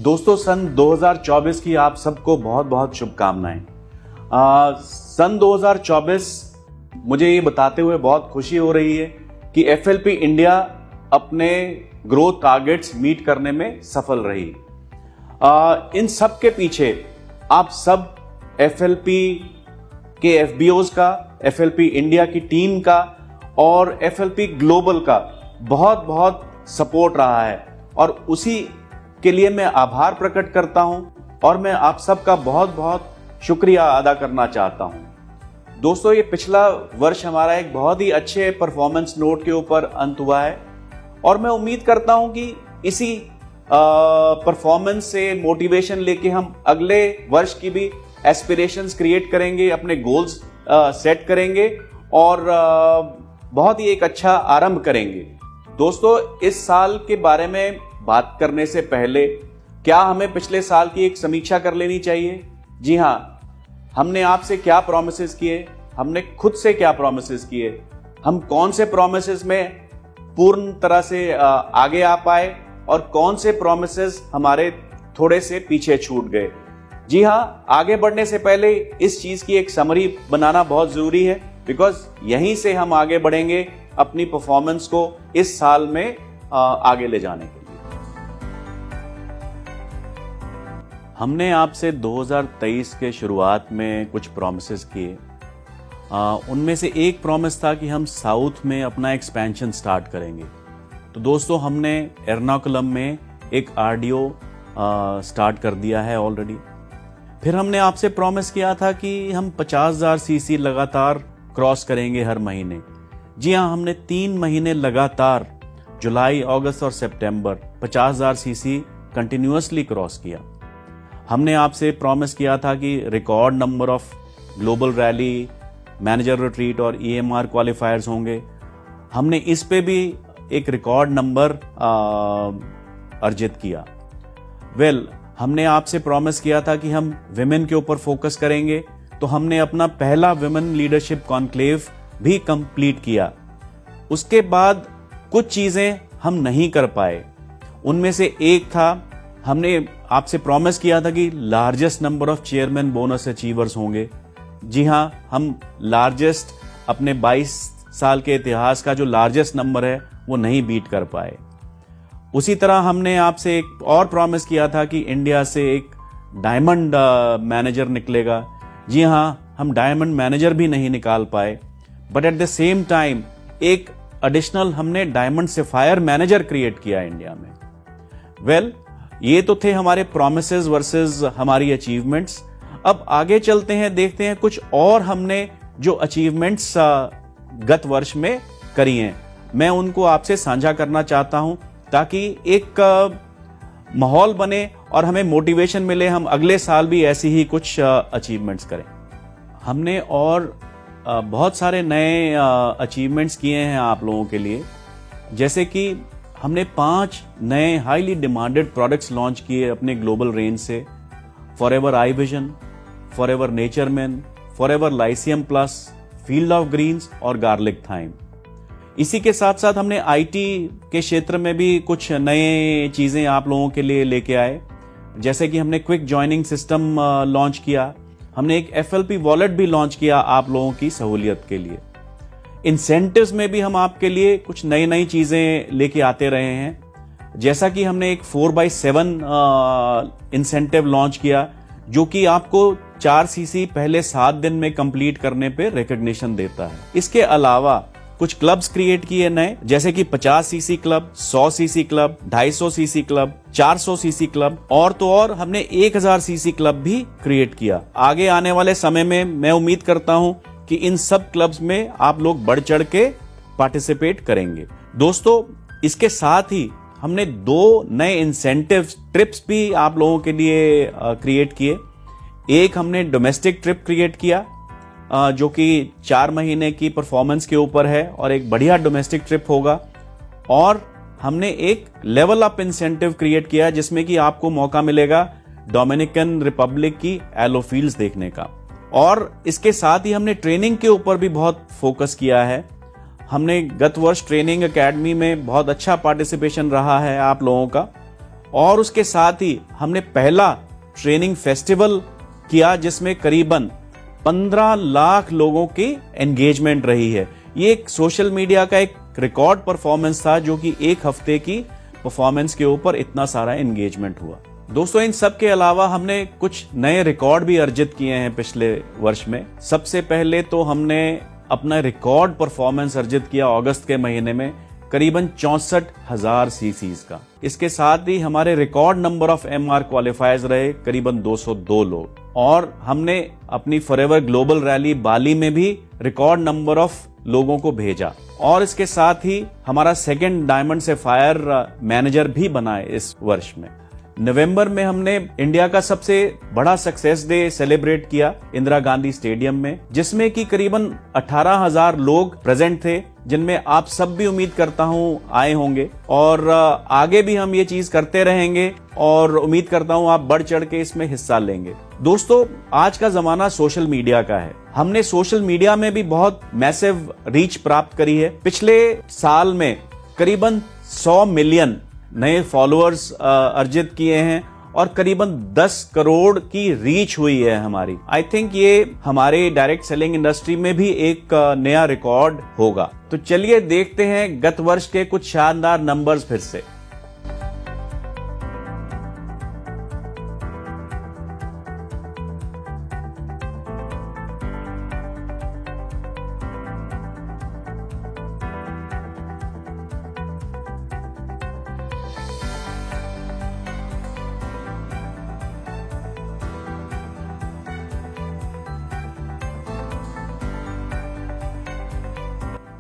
दोस्तों, सन 2024 की आप सबको बहुत बहुत शुभकामनाएं। सन 2024 मुझे ये बताते हुए बहुत खुशी हो रही है कि एफएलपी इंडिया अपने ग्रोथ टारगेट्स मीट करने में सफल रही। इन सब के पीछे आप सब एफएलपी के एफबीओज का, एफएलपी इंडिया की टीम का और एफएलपी ग्लोबल का बहुत बहुत सपोर्ट रहा है और उसी के लिए मैं आभार प्रकट करता हूं और मैं आप सबका बहुत बहुत शुक्रिया अदा करना चाहता हूं। दोस्तों, ये पिछला वर्ष हमारा एक बहुत ही अच्छे परफॉर्मेंस नोट के ऊपर अंत हुआ है और मैं उम्मीद करता हूं कि इसी परफॉर्मेंस से मोटिवेशन लेके हम अगले वर्ष की भी एस्पिरेशंस क्रिएट करेंगे, अपने गोल्स सेट करेंगे और बहुत ही एक अच्छा आरंभ करेंगे। दोस्तों, इस साल के बारे में बात करने से पहले क्या हमें पिछले साल की एक समीक्षा कर लेनी चाहिए? जी हाँ, हमने आपसे क्या प्रॉमिसेस किए, हमने खुद से क्या प्रॉमिसेस किए, हम कौन से प्रॉमिसेस में पूर्ण तरह से आगे आ पाए और कौन से प्रॉमिसेस हमारे थोड़े से पीछे छूट गए। जी हाँ, आगे बढ़ने से पहले इस चीज की एक समरी बनाना बहुत जरूरी है, बिकॉज यहीं से हम आगे बढ़ेंगे अपनी परफॉर्मेंस को इस साल में आगे ले जाने के लिए। हमने आपसे 2023 के शुरुआत में कुछ प्रॉमिसेस किए। उनमें से एक प्रॉमिस था कि हम साउथ में अपना एक्सपेंशन स्टार्ट करेंगे। तो दोस्तों, हमने एर्नाकुलम में एक आरडीओ स्टार्ट कर दिया है ऑलरेडी। फिर हमने आपसे प्रॉमिस किया था कि हम 50,000 सीसी लगातार क्रॉस करेंगे हर महीने। जी हाँ, हमने 3 महीने लगातार जुलाई, अगस्त और सितंबर 50,000 सीसी कंटिन्यूअसली क्रॉस किया। हमने आपसे प्रॉमिस किया था कि record number of global rally, manager retreat और ईएमआर क्वालिफायर्स होंगे। हमने इस पे भी एक रिकॉर्ड नंबर अर्जित किया। हमने आपसे प्रॉमिस किया था कि हम विमेन के ऊपर फोकस करेंगे, तो हमने अपना पहला विमेन लीडरशिप कॉन्क्लेव भी कंप्लीट किया। उसके बाद कुछ चीजें हम नहीं कर पाए। उनमें से एक था, हमने आपसे प्रॉमिस किया था कि largest number of chairman bonus achievers होंगे। जी हाँ, हम लार्जेस्ट अपने 22 साल के इतिहास का जो लार्जेस्ट नंबर है वो नहीं बीट कर पाए। उसी तरह हमने आपसे एक और प्रॉमिस किया था कि इंडिया से एक डायमंड मैनेजर निकलेगा। जी हाँ, हम डायमंड मैनेजर भी नहीं निकाल पाए, but at the same time एक एडिशनल हमने डायमंड सफायर मैनेजर क्रिएट किया इंडिया में। ये तो थे हमारे प्रॉमिसेस वर्सेस हमारी अचीवमेंट्स। अब आगे चलते हैं, देखते हैं कुछ और हमने जो अचीवमेंट्स गत वर्ष में करी हैं, मैं उनको आपसे साझा करना चाहता हूं ताकि एक माहौल बने और हमें मोटिवेशन मिले, हम अगले साल भी ऐसी ही कुछ अचीवमेंट्स करें। हमने और बहुत सारे नए अचीवमेंट्स किए हैं आप लोगों के लिए, जैसे कि हमने 5 नए हाईली डिमांडेड प्रोडक्ट्स लॉन्च किए अपने ग्लोबल रेंज से। Forever iVision, Forever Naturemin, Forever Lycium Plus, Field of Greens और गार्लिक थाइम। इसी के साथ साथ हमने आईटी के क्षेत्र में भी कुछ नए चीजें आप लोगों के लिए लेके आए, जैसे कि हमने क्विक ज्वाइनिंग सिस्टम लॉन्च किया। हमने एक एफएलपी वॉलेट भी लॉन्च किया आप लोगों की सहूलियत के लिए। इंसेंटिव्स में भी हम आपके लिए कुछ नई नई चीजें लेके आते रहे हैं, जैसा कि हमने एक 4x7 इंसेंटिव लॉन्च किया, जो कि आपको 4 सीसी पहले 7 दिन में कंप्लीट करने पे रिकॉग्निशन देता है। इसके अलावा कुछ क्लब्स क्रिएट किए नए, जैसे कि 50 CC club, 100 CC club, 250 CC club, 400 CC club और तो और हमने 1000 सीसी क्लब भी क्रिएट किया। आगे आने वाले समय में मैं उम्मीद करता हूं कि इन सब क्लब्स में आप लोग बढ़ चढ़ के पार्टिसिपेट करेंगे। दोस्तों, इसके साथ ही हमने 2 नए इंसेंटिव ट्रिप्स भी आप लोगों के लिए क्रिएट किए। एक हमने डोमेस्टिक ट्रिप क्रिएट किया, जो कि 4 महीने की परफॉर्मेंस के ऊपर है और एक बढ़िया डोमेस्टिक ट्रिप होगा। और हमने एक लेवल अप इंसेंटिव क्रिएट किया, जिसमें कि आपको मौका मिलेगा डोमिनिकन रिपब्लिक की एलो फील्ड्स देखने का। और इसके साथ ही हमने ट्रेनिंग के ऊपर भी बहुत फोकस किया है। हमने गत वर्ष ट्रेनिंग एकेडमी में बहुत अच्छा पार्टिसिपेशन रहा है आप लोगों का। और उसके साथ ही हमने पहला ट्रेनिंग फेस्टिवल किया जिसमें करीबन 15 लाख लोगों की एंगेजमेंट रही है। ये एक सोशल मीडिया का एक रिकॉर्ड परफॉर्मेंस था जो कि एक हफ्ते की परफॉर्मेंस के ऊपर इतना सारा एंगेजमेंट हुआ। दोस्तों, इन सब के अलावा हमने कुछ नए रिकॉर्ड भी अर्जित किए हैं पिछले वर्ष में। सबसे पहले तो हमने अपना रिकॉर्ड परफॉर्मेंस अर्जित किया अगस्त के महीने में करीबन 64,000 सीसीज का। इसके साथ ही हमारे रिकॉर्ड नंबर ऑफ एमआर क्वालिफायर्स रहे करीबन 202 लोग। और हमने अपनी फॉरएवर ग्लोबल रैली बाली में भी रिकॉर्ड नंबर ऑफ लोगों को भेजा। और इसके साथ ही हमारा सेकंड डायमंड सैफायर मैनेजर भी बना है इस वर्ष में। नवंबर में हमने इंडिया का सबसे बड़ा सक्सेस डे सेलिब्रेट किया इंदिरा गांधी स्टेडियम में, जिसमें कि करीबन 18,000 लोग प्रेजेंट थे, जिनमें आप सब भी उम्मीद करता हूं आए होंगे। और आगे भी हम ये चीज करते रहेंगे और उम्मीद करता हूं आप बढ़ चढ़ के इसमें हिस्सा लेंगे। दोस्तों, आज का जमाना सोशल मीडिया का है। हमने सोशल मीडिया में भी बहुत मैसिव रीच प्राप्त करी है। पिछले साल में करीबन 100 मिलियन नए फॉलोअर्स अर्जित किए हैं और करीबन 10 करोड़ की रीच हुई है हमारी। आई थिंक ये हमारे डायरेक्ट सेलिंग इंडस्ट्री में भी एक नया रिकॉर्ड होगा। तो चलिए देखते हैं गत वर्ष के कुछ शानदार नंबर्स फिर से।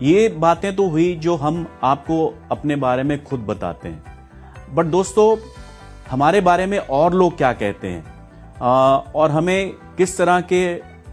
ये बातें तो हुई जो हम आपको अपने बारे में खुद बताते हैं, बट दोस्तों हमारे बारे में और लोग क्या कहते हैं और हमें किस तरह के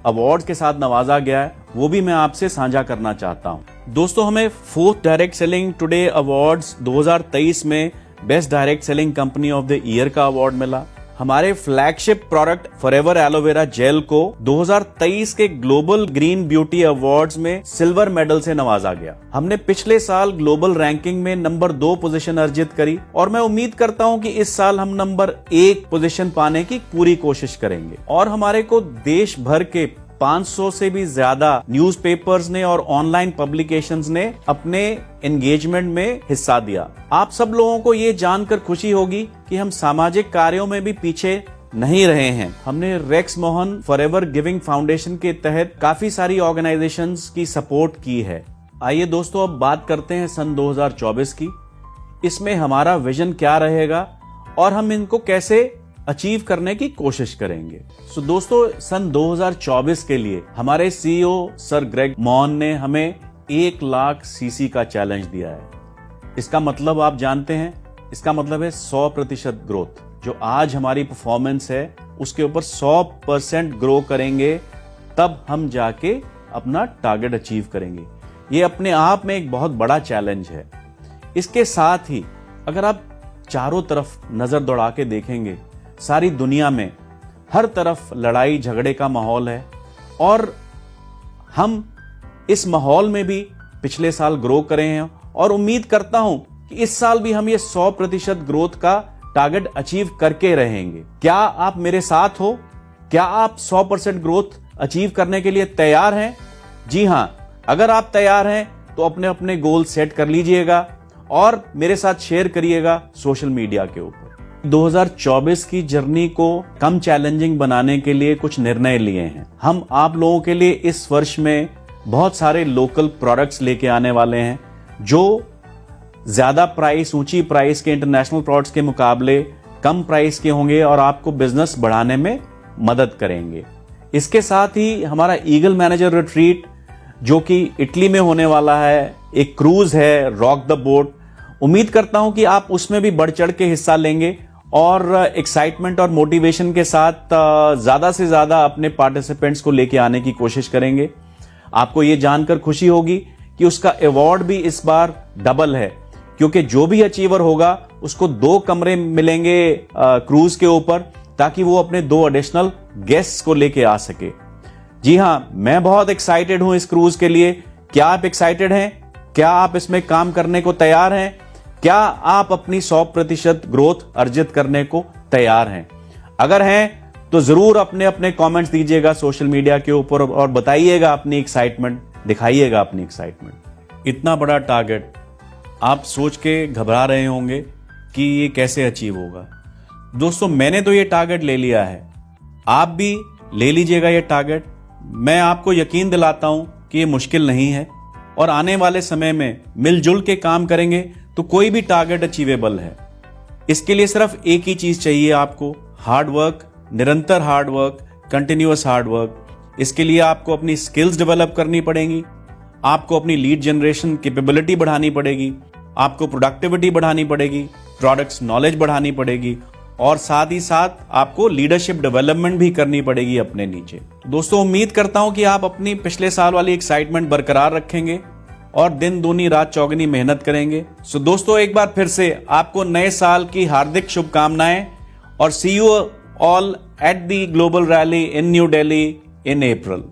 अवार्ड्स के साथ नवाजा गया है वो भी मैं आपसे साझा करना चाहता हूं। दोस्तों, हमें 4th direct selling today awards 2023 में best direct selling company of the year का अवार्ड मिला। हमारे flagship product forever aloe vera gel को 2023 के ग्लोबल ग्रीन ब्यूटी अवार्ड्स में सिल्वर मेडल से नवाजा गया। हमने पिछले साल ग्लोबल रैंकिंग में नंबर 2 पोजीशन अर्जित करी और मैं उम्मीद करता हूं कि इस साल हम नंबर 1 पोजीशन पाने की पूरी कोशिश करेंगे। और हमारे को देश भर के 500 से भी ज्यादा न्यूज़पेपर्स ने और ऑनलाइन पब्लिकेशंस ने अपने एंगेजमेंट में हिस्सा दिया। आप सब लोगों को ये जानकर खुशी होगी कि हम सामाजिक कार्यों में भी पीछे नहीं रहे हैं। हमने Rex Mohan forever giving foundation के तहत काफी सारी ऑर्गेनाइजेशंस की सपोर्ट की है। आइए दोस्तों, अब बात करते हैं सन 2024 की। इसमें हमारा विजन क्या रहेगा और हम इनको कैसे अचीव करने की कोशिश करेंगे। सो दोस्तों, सन 2024 के लिए हमारे सीईओ सर ग्रेग मॉन ने हमें 1 लाख सीसी का चैलेंज दिया है। इसका मतलब आप जानते हैं, इसका मतलब है 100% ग्रोथ। जो आज हमारी परफॉर्मेंस है उसके ऊपर 100% ग्रो करेंगे, तब हम जाके अपना टारगेट अचीव करेंगे। ये अपने आप में एक बहुत बड़ा चैलेंज है। इसके साथ ही अगर आप चारों तरफ नजर दौड़ा के देखेंगे, सारी दुनिया में हर तरफ लड़ाई झगड़े का माहौल है और हम इस माहौल में भी पिछले साल ग्रो करे हैं और उम्मीद करता हूं कि इस साल भी हम ये 100% ग्रोथ का टारगेट अचीव करके रहेंगे। क्या आप मेरे साथ हो? क्या आप 100% ग्रोथ अचीव करने के लिए तैयार हैं? जी हां, अगर आप तैयार हैं तो अपने अपने गोल सेट कर लीजिएगा और मेरे साथ शेयर करिएगा सोशल मीडिया के ऊपर। 2024 की जर्नी को कम चैलेंजिंग बनाने के लिए कुछ निर्णय लिए हैं। हम आप लोगों के लिए इस वर्ष में बहुत सारे लोकल प्रोडक्ट्स लेके आने वाले हैं जो ज्यादा प्राइस, ऊंची प्राइस के इंटरनेशनल प्रोडक्ट्स के मुकाबले कम प्राइस के होंगे और आपको बिजनेस बढ़ाने में मदद करेंगे। इसके साथ ही हमारा ईगल मैनेजर रिट्रीट जो कि इटली में होने वाला है, एक क्रूज है रॉक द बोट। उम्मीद करता हूं कि आप उसमें भी बढ़ चढ़ के हिस्सा लेंगे और एक्साइटमेंट और मोटिवेशन के साथ ज्यादा से ज्यादा अपने पार्टिसिपेंट्स को लेके आने की कोशिश करेंगे। आपको ये जानकर खुशी होगी कि उसका अवार्ड भी इस बार डबल है, क्योंकि जो भी अचीवर होगा उसको 2 कमरे मिलेंगे क्रूज के ऊपर, ताकि वो अपने 2 एडिशनल गेस्ट्स को लेके आ सके। जी हां, मैं बहुत एक्साइटेड हूं इस क्रूज के लिए। क्या आप एक्साइटेड हैं? क्या आप इसमें काम करने को तैयार हैं? क्या आप अपनी 100% ग्रोथ अर्जित करने को तैयार हैं? अगर हैं तो जरूर अपने अपने कमेंट्स दीजिएगा सोशल मीडिया के ऊपर और बताइएगा अपनी एक्साइटमेंट, दिखाइएगा अपनी एक्साइटमेंट। इतना बड़ा टारगेट आप सोच के घबरा रहे होंगे कि ये कैसे अचीव होगा। दोस्तों, मैंने तो ये टारगेट ले लिया है, आप भी ले लीजिएगा ये टारगेट। मैं आपको यकीन दिलाता हूं कि ये मुश्किल नहीं है और आने वाले समय में मिलजुल के काम करेंगे तो कोई भी टारगेट अचीवेबल है। इसके लिए सिर्फ एक ही चीज चाहिए आपको, हार्ड वर्क, निरंतर hard work, continuous hard work. इसके लिए आपको अपनी स्किल्स डेवलप करनी पड़ेंगी, आपको अपनी लीड जनरेशन कैपेबिलिटी बढ़ानी पड़ेगी, आपको प्रोडक्टिविटी बढ़ानी पड़ेगी, प्रोडक्ट्स नॉलेज बढ़ानी पड़ेगी और साथ ही साथ आपको लीडरशिप डेवलपमेंट भी करनी पड़ेगी अपने नीचे। दोस्तों, उम्मीद करता हूं कि आप अपनी पिछले साल वाली एक्साइटमेंट बरकरार रखेंगे और दिन दूनी रात चौगुनी मेहनत करेंगे। सो दोस्तों, एक बार फिर से आपको नए साल की हार्दिक शुभकामनाएं और see you all at the global rally in New Delhi in April.